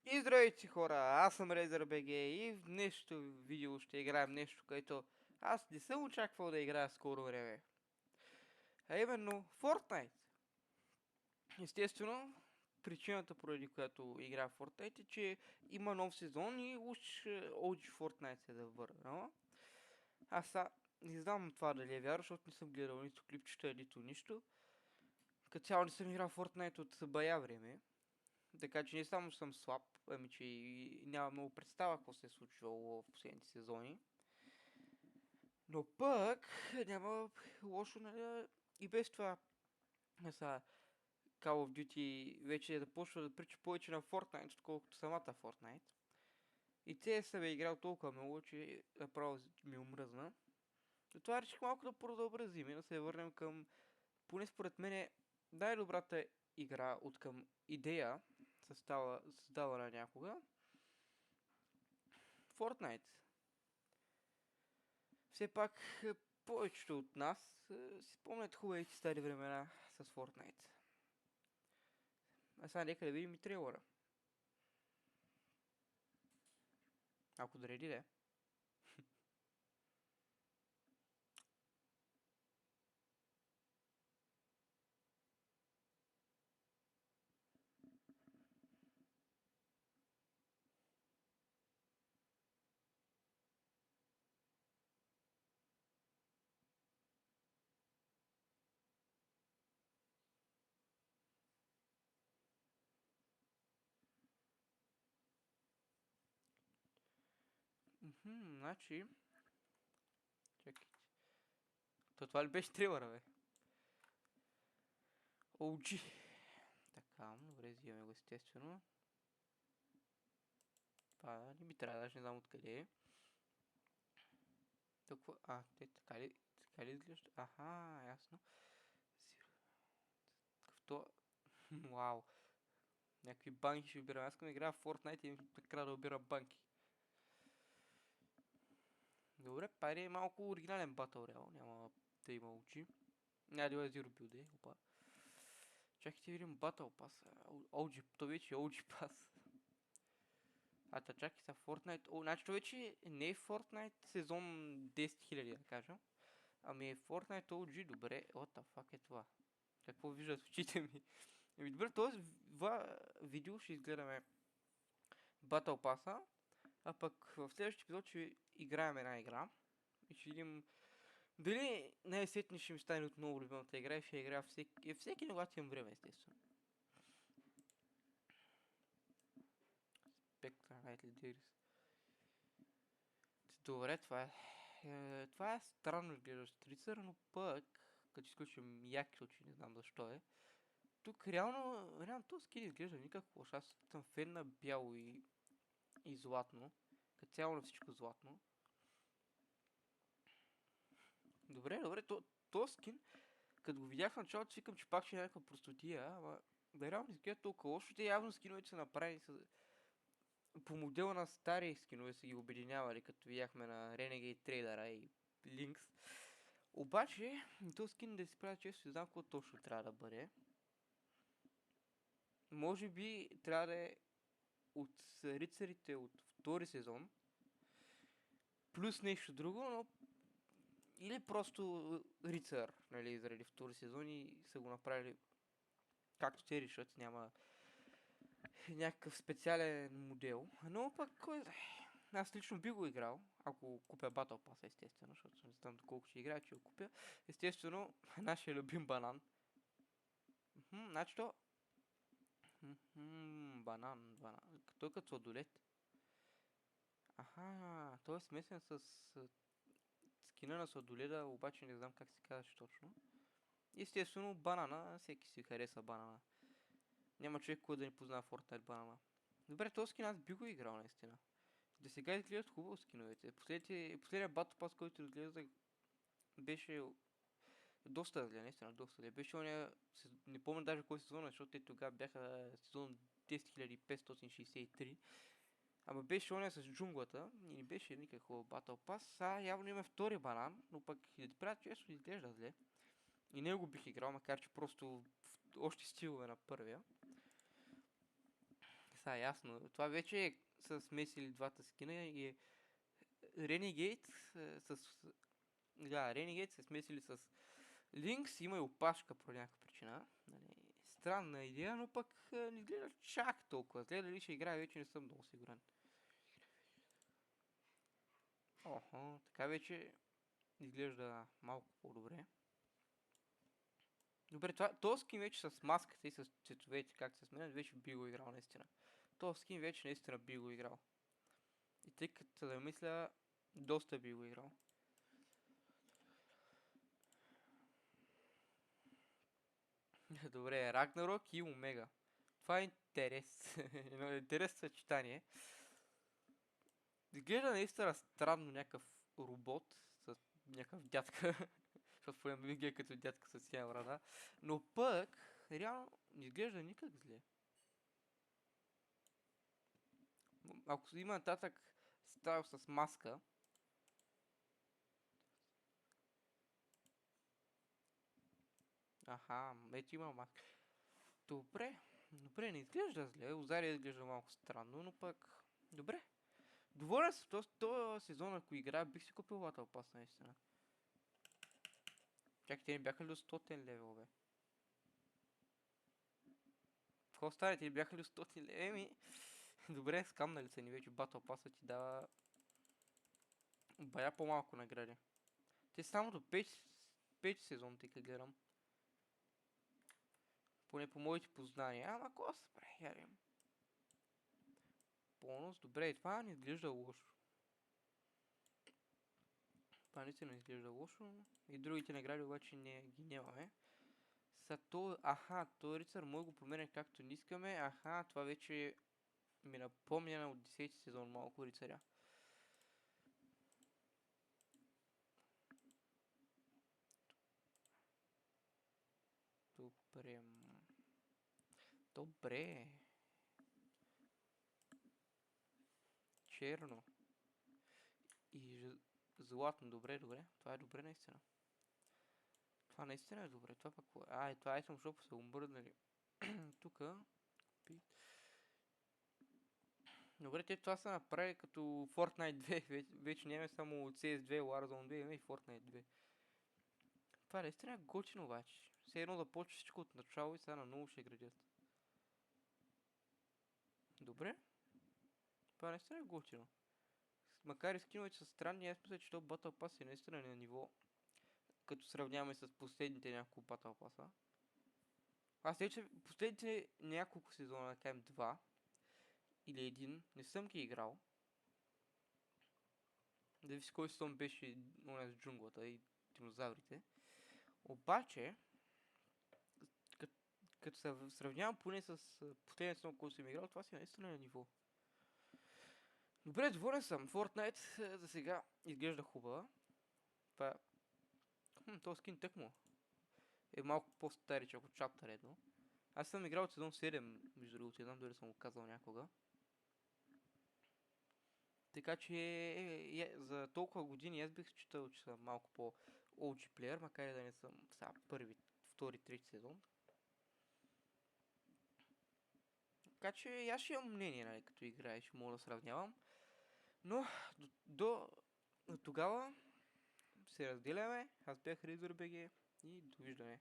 И здравейте хора, аз съм RazorBG и в днешното видео ще играем нещо, което аз не съм очаквал да играя скоро време. А именно Fortnite. Естествено, причината поради която играя в Fortnite е, че има нов сезон и уж OG Fortnite се да върна. Аз не знам това дали е вярно, защото не съм гледал нито клипчета, нито нищо. Като цяло не съм играл в Fortnite от бая време. Така че не само съм слаб, ами че и няма много представа какво се е случвало в последните сезони. Но пък няма лошо, нали? И без това са Call of Duty вече да почва да прича повече на Fortnite, отколкото самата Fortnite. И те са бе играл толкова много, че направо ми омръзна. Затова реших малко да продълбразим и да се върнем към, поне според мен, най-добрата игра от към идея, създавана някога. Fortnite. Все пак повечето от нас си спомнят хубавите стари времена с Fortnite. А сега нека да видим и трейлера. Ако дореди да е. Значи... Чакайте. Това ли беше трейлера, бе? OG. Така, добре, взимаме го естествено. Това не ми трябва, даже не знам откъде е. Толкова... така ли изглежда? Аха, ясно. Какъвто... Вау. Някакви банки ще обирам. Аз искам да играя в Fortnite и накрая да обира банки. Добре, пари е малко оригинален батъл реал. Няма да има очи. Няма да има Zero Build, опа. Чакайте видим Battle Pass. OG, то вече е OG Pass. Чакай са Fortnite. Значи то вече не е Fortnite сезон 10 000 да кажа. Ами е Fortnite OG, добре. What the fuck е това? Какво виждат в очите ми? Еми добре, този видео ще изгледаме Battle Pass, а пък в следващия епизод ще играем една игра. И ще видим дали най-сетне ще ми стане отново любимата игра и ще играя всеки когато имам време, естествено. Spectre Night Leaders. Добре, това е странно изглеждащ рицар, но пък, като изключим яки случаи, не знам защо е. Тук реално този скин изглежда никак лош. Аз съм фен на бяло и златно. Като цяло на всичко златно. Добре, този скин, като го видях в началото, свикам, че пак ще е някаква простотия, ама да реално изглежда толкова лошо. Те явно скиновете са направени по модела на стари скинове са ги обединявали, като видяхме на Renegade Trader и Lynx. Обаче, този скин да си правя често, не знам какво точно трябва да бъде. Може би трябва да е от рицарите от втори сезон, плюс нещо друго, но или просто рицар, нали, заради втори сезон и са го направили както те решат, няма някакъв специален модел. Но пък, кой знае, аз лично би го играл, ако купя Battle Pass, естествено, защото не знам доколко ще играя, че го купя. Естествено, нашия любим банан. Значи то... банан. Той като сладолет. Аха, той е смесен с скина на сладоледа, обаче не знам как се казваше точно. Естествено, банана, всеки си хареса банана. Няма човек, който да не познава Fortnite банана. Добре, този скин аз би го играл наистина. Да сега изглеждат хубаво скиновете. Последният Battle Pass, който изглежда, беше доста зле, наистина доста зле. Беше оня, не помня даже кой сезон, защото те тогава бяха сезон 10563. Ама беше оня с джунглата и не беше никакъв хубав Battle Pass. Явно има втори банан, но пък да ти правят често изглежда зле. И него бих играл, макар че просто още стилове на първия. Сега ясно. Това вече е са смесили двата скина и е Renegade Renegade се смесили с Линкс, има и опашка по някаква причина. Нали, странна идея, но пък не изглежда чак толкова зле. Дали ще играе, вече не съм много сигурен. Охо, така вече изглежда малко по-добре. Добре, този скин вече с маската и с цветовете, как се сменят, вече би го играл наистина. Този скин вече наистина би го играл. И тъй като да мисля, доста би го играл. Добре, Рагнарок и Омега. Това е интерес. Едно интересно съчетание. Изглежда наистина странно някакъв робот с някакъв дядка. Защото поне винаги е като дядка с тя врата. Но пък, реално, не изглежда никак зле. Ако има нататък стайл с маска, аха, ето има маска. Добре, не изглежда зле. Озария изглежда малко странно, но пък... Добре. Доволен съм този сезон, ако играя, бих си купил Battle Pass наистина. Чакай, те не бяха ли до 100 левел, бе? Какво стане? Те не бяха ли до 100 левел? Еми... Добре, скамнали са ни вече. Battle Pass ти дава... бая по-малко награди. Те само до 5 сезон, тъй като гледам. Поне по моите познания. Ама какво се прави, ярим? Бонус, добре, това не изглежда лошо. Това наистина изглежда лошо. И другите награди обаче не ги нямаме. Аха, този рицар може го променя както не искаме. Аха, това вече ми напомня от 10-ти сезон малко рицаря. Добре. Добре. Черно. И златно. Добре. Това е добре наистина. Това наистина е добре. Това пък... това item shop са го мръднали. Тука. Добре, те това са направили като Fortnite 2. Вече нямаме само CS2, Warzone 2, имаме и Fortnite 2. Това наистина е готино обаче. Все едно да почва всичко от начало и сега на ново ще градят. Добре. Това наистина е готино. Макар и скиновете са странни, аз мисля, че то Battle Pass е наистина на ниво, като сравняваме с последните няколко Battle Pass-а. Аз вече последните няколко сезона, да кажем 2 или 1, не съм ги играл. Да ви с кой сезон беше с джунглата и динозаврите. Обаче, като се сравнявам поне с последния сезон, който съм играл, това си наистина на ниво. Добре, доволен съм. Fortnite за сега изглежда хубава. Това... този скин тъкмо е малко по-старичък от Chapter 1. Аз съм играл от сезон 7, между другото, не знам дали съм го казал някога. Така че за толкова години аз бих считал, че съм малко по-OG плеер, макар и да не съм сега първи, втори, трети сезон. Така че аз ще имам мнение, нали, като играя, ще мога да сравнявам. Но до тогава се разделяме. Аз бях RazorBG и довиждане.